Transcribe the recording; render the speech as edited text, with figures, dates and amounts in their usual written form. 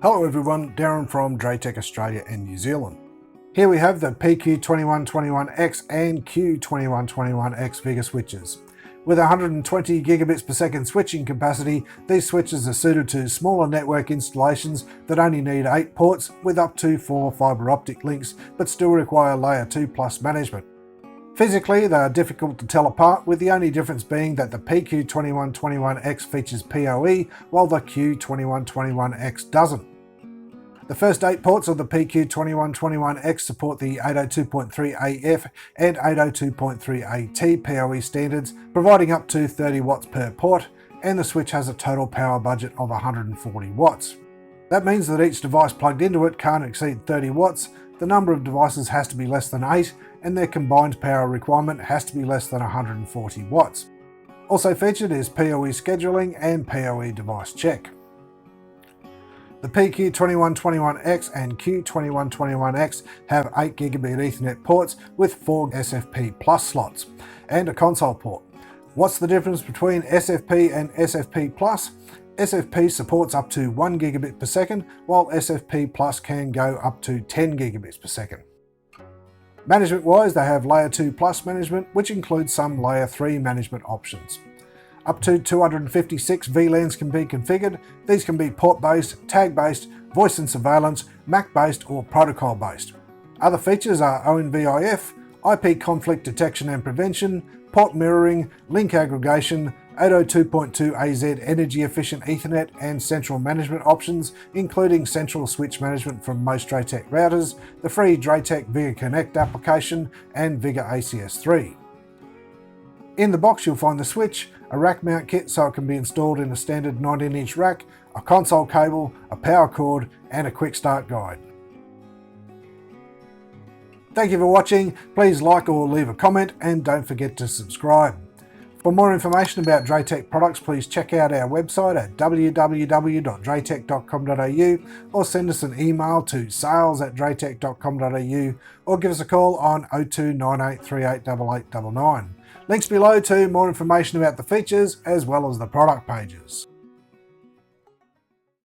Hello everyone, Darren from Dratec Australia and New Zealand. Here we have the PQ2121X and Q2121X Vega switches. With 120 gigabits per second switching capacity, these switches are suited to smaller network installations that only need 8 ports with up to 4 fibre optic links but still require Layer 2 Plus management. Physically, they are difficult to tell apart, with the only difference being that the PQ2121X features PoE while the Q2121X doesn't. The first 8 ports of the PQ2121X support the 802.3AF and 802.3AT PoE standards, providing up to 30 watts per port, and the switch has a total power budget of 140 watts. That means that each device plugged into it can't exceed 30 watts, the number of devices has to be less than 8, and their combined power requirement has to be less than 140 watts. Also featured is PoE scheduling and PoE device check. The PQ2121X and Q2121X have 8 gigabit Ethernet ports with 4 SFP Plus slots and a console port. What's the difference between SFP and SFP Plus? SFP supports up to 1 gigabit per second, while SFP Plus can go up to 10 gigabits per second. Management-wise, they have Layer 2 Plus management, which includes some Layer 3 management options. Up to 256 VLANs can be configured. These can be port-based, tag-based, voice and surveillance, MAC-based or protocol-based. Other features are ONVIF, IP conflict detection and prevention, port mirroring, link aggregation, 802.2AZ energy efficient Ethernet and central management options, including central switch management from most Dratec routers, the free Dratec Vega Connect application and Vega ACS3. In the box you'll find the switch, a rack mount kit so it can be installed in a standard 19-inch rack, a console cable, a power cord and a quick start guide. Thank you for watching, please like or leave a comment and don't forget to subscribe. For more information about Dratec products, please check out our website at www.dratec.com.au or send us an email to sales@dratec.com.au or give us a call on 02 9838 8899. Links below to more information about the features as well as the product pages.